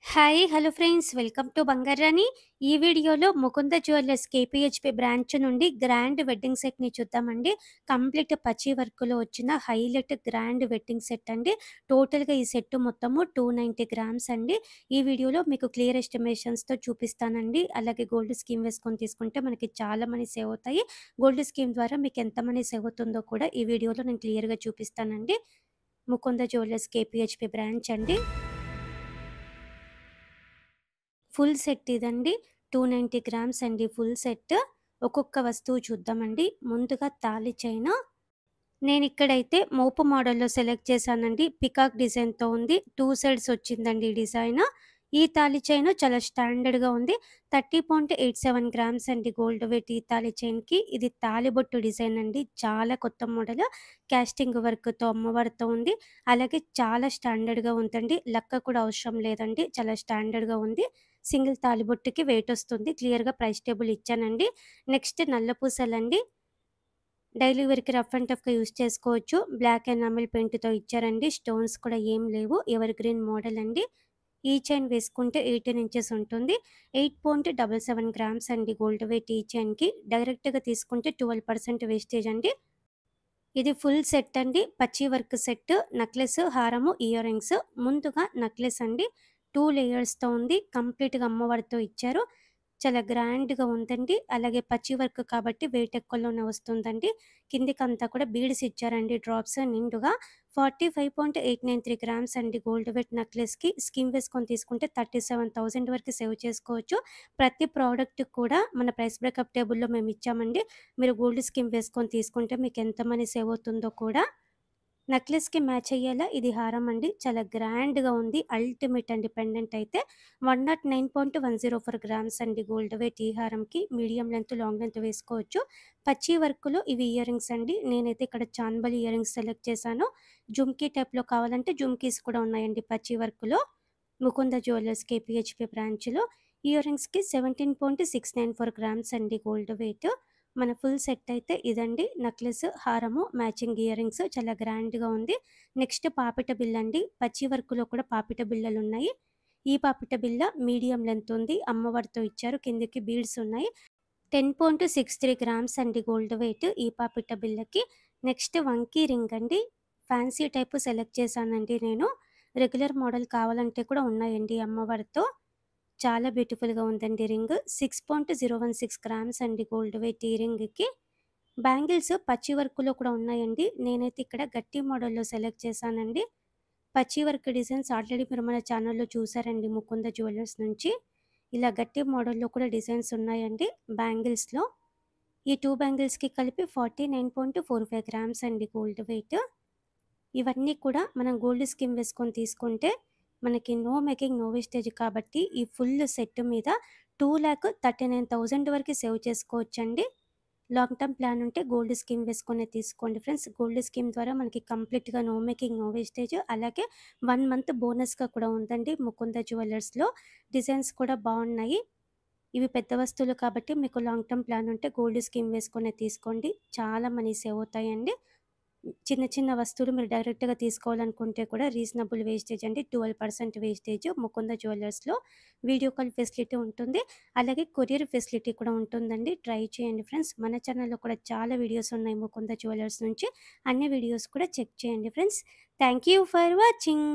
Hi! Hello friends. Welcome to Bangarani. ఈ వీడియోలో Mukunda jewellers KPHP branch నుండి గ్రాండ్ వెడ్డింగ్ సెట్‌ని చూద్దామండి. కంప్లీట్ పచ్చి వర్క్‌లో వచ్చిన హైలైట్ గ్రాండ్ వెడ్డింగ్ సెట్ అండి. టోటల్‌గా ఈ సెట్ మొత్తము 290 గ్రామ్స్ అండి. ఈ వీడియోలో మీకు క్లియర్ ఎస్టిమేషన్స్‌తో చూపిస్తానండి. అలాగే గోల్డ్ స్కీమ్ వేసుకొని తీసుకుంటే మనకి చాలా మనీ సేవ్ అవుతాయి. గోల్డ్ స్కీమ్ ద్వారా మీకు ఎంత మనీ సేవ్ అవుతుందో కూడా ఈ వీడియోలో నేను క్లియర్‌గా చూపిస్తానండి. ముకుంద జ్యువెల్లర్స్ కేపీహెచ్‌పీ బ్రాంచ్ అండి. ఫుల్ సెట్ ఇదండి. 290 గ్రామ్స్ అండి ఫుల్ సెట్. ఒక్కొక్క వస్తువు చూద్దామండి. ముందుగా తాళి చైను. నేనిక్కడైతే మోపు మోడల్‌లో సెలెక్ట్ చేశానండి. పికాక్ డిజైన్‌తో ఉంది. 2 సైడ్స్ వచ్చిందండి ఈ డిజైను. ఈ తాళి చైను చాలా స్టాండర్డ్‌గా ఉంది. 30.87 గ్రామ్స్ అండి గోల్డ్ వెయిట్ ఈ తాళి చైన్‌కి. ఇది తాళిబొట్టు డిజైన్ అండి. చాలా కొత్త మోడల్. కాస్టింగ్ వర్క్‌తో అమ్మవారితో ఉంది. అలాగే చాలా స్టాండర్డ్‌గా ఉందండి. లక్క కూడా అవసరం లేదండి. చాలా స్టాండర్డ్‌గా ఉంది. సింగిల్ తాళిబొట్టుకి వెయిట్ వస్తుంది. క్లియర్‌గా ప్రైస్ టేబుల్ ఇచ్చానండి. నెక్స్ట్ నల్ల పూసలండి. డైలీ వేర్‌కి రఫ్ అండ్ టఫ్‌గా యూజ్ చేసుకోవచ్చు. బ్లాక్ ఎనామిల్ పెయింట్‌తో ఇచ్చారండి. స్టోన్స్ కూడా ఏం లేవు. ఎవర్ గ్రీన్ మోడల్ అండి. ఈ చైన్ వేసుకుంటే 18 ఇంచెస్ ఉంటుంది. 8.77 గ్రామ్స్ అండి గోల్డ్ వెయిట్ ఈ చైన్‌కి. డైరెక్ట్‌గా తీసుకుంటే 12% వేస్టేజ్ అండి. ఇది ఫుల్ సెట్ అండి. పచ్చి వర్క్ సెట్. నెక్లెస్, హారము, ఇయర్ రింగ్స్. ముందుగా నెక్లెస్ అండి. 2 లేయర్స్‌తో ఉంది. కంప్లీట్‌గా అమ్మవారితో ఇచ్చారు. చాలా గ్రాండ్‌గా ఉందండి. అలాగే పచ్చి వర్క్ కాబట్టి వెయిట్ ఎక్కువలోనే వస్తుందండి. కిందికంతా కూడా బీడ్స్ ఇచ్చారండి డ్రాప్స్ నిండుగా. 45.893 గ్రామ్స్ అండి గోల్డ్ వెయిట్ నెక్లెస్‌కి. స్కీమ్ వేసుకొని తీసుకుంటే 37,000 వరకు సేవ్ చేసుకోవచ్చు. ప్రతి ప్రోడక్ట్‌కి కూడా మన ప్రైస్ బ్రేకప్ టేబుల్‌లో మేమిచ్చామండి. మీరు గోల్డ్ స్కీమ్ వేసుకొని తీసుకుంటే మీకు ఎంత మనీ సేవ్ అవుతుందో కూడా. నెక్లెస్‌కి మ్యాచ్ అయ్యేలా ఇది హారం అండి. చాలా గ్రాండ్‌గా ఉంది. అల్టిమేట్ అండి పెండెంట్ అయితే. 109.104 గ్రామ్స్ అండి గోల్డ్ వెయిట్ ఈ హారంకి. మీడియం లెంత్, లాంగ్ లెంత్ వేసుకోవచ్చు. పచ్చి వర్క్‌లో ఇవి ఇయర్ రింగ్స్ అండి. నేనైతే ఇక్కడ చాన్బలి ఇయర్ రింగ్స్ సెలెక్ట్ చేశాను. జుమ్కీ టైప్‌లో కావాలంటే జుమ్కీస్ కూడా ఉన్నాయండి పచ్చి వర్క్‌లో. ముకుంద జ్యువెల్లర్స్ కేపీహెచ్‌పీ బ్రాంచ్‌లో. ఇయర్ రింగ్స్‌కి 17.694 గ్రామ్స్ అండి గోల్డ్ వెయిట్. మన ఫుల్ సెట్ అయితే ఇదండి. నెక్లెస్, హారము, మ్యాచింగ్ ఇయర్ రింగ్స్ చాలా గ్రాండ్‌గా ఉంది. నెక్స్ట్ పాపిట బిళ్ళ అండి. పచ్చి వర్క్‌లో కూడా పాపిట బిళ్ళలున్నాయి. ఈ పాపిట బిళ్ళ మీడియం లెంత్ ఉంది. అమ్మవారితో ఇచ్చారు. కిందకి బీడ్స్ ఉన్నాయి. 10.63 గ్రామ్స్ అండి గోల్డ్ వెయిట్ ఈ పాపిట బిళ్ళకి. నెక్స్ట్ వంకీ రింగ్ అండి. ఫ్యాన్సీ టైపు సెలెక్ట్ చేశానండి నేను. రెగ్యులర్ మోడల్ కావాలంటే కూడా ఉన్నాయండి అమ్మవారితో. చాలా బ్యూటిఫుల్‌గా ఉందండి రింగ్. 6.016 గ్రామ్స్ అండి గోల్డ్ వెయిట్ ఈ రింగ్‌కి. బ్యాంగిల్స్ పచ్చి వర్క్‌లో కూడా ఉన్నాయండి. నేనైతే ఇక్కడ గట్టి మోడల్‌లో సెలెక్ట్ చేశానండి. పచ్చి వర్క్ డిజైన్స్ ఆల్రెడీ మీరు మన ఛానల్‌లో చూసారండి ముకుంద జ్యువెల్లర్స్ నుంచి. ఇలా గట్టి మోడల్‌లో కూడా డిజైన్స్ ఉన్నాయండి బ్యాంగిల్స్‌లో. ఈ 2 బ్యాంగిల్స్‌కి కలిపి 49.45 గ్రామ్స్ అండి గోల్డ్ వెయిట్. ఇవన్నీ కూడా మనం గోల్డ్ స్కీమ్ వేసుకొని తీసుకుంటే మనకి నో మేకింగ్, నో వేస్టేజ్ కాబట్టి ఈ ఫుల్ సెట్ మీద 2,39,000 వరకు సేవ్ చేసుకోవచ్చండి. లాంగ్ టర్మ్ ప్లాన్ ఉంటే గోల్డ్ స్కీమ్ వేసుకొనే తీసుకోండి ఫ్రెండ్స్. గోల్డ్ స్కీమ్ ద్వారా మనకి కంప్లీట్‌గా నో మేకింగ్, నో వేస్టేజ్ అలాగే 1 మంత్ బోనస్‌గా కూడా ఉందండి ముకుంద జ్యువెల్లర్స్‌లో. డిజైన్స్ కూడా బావున్నాయి. ఇవి పెద్ద వస్తువులు కాబట్టి మీకు లాంగ్ టర్మ్ ప్లాన్ ఉంటే గోల్డ్ స్కీమ్ వేసుకొనే తీసుకోండి. చాలా మనీ సేవ్ అవుతాయండి. చిన్న చిన్న వస్తువులు మీరు డైరెక్ట్‌గా తీసుకోవాలనుకుంటే కూడా రీజనబుల్ వేస్టేజ్ అండి. 12% వేస్టేజ్ ముకుంద జ్యువెల్లర్స్‌లో. వీడియో కాల్ ఫెసిలిటీ ఉంటుంది. అలాగే కొరియర్ ఫెసిలిటీ కూడా ఉంటుందండి. ట్రై చేయండి ఫ్రెండ్స్. మన ఛానల్‌లో కూడా చాలా వీడియోస్ ఉన్నాయి ముకుంద జ్యువెల్లర్స్ నుంచి. అన్ని వీడియోస్ కూడా చెక్ చేయండి friends. Thank you for watching.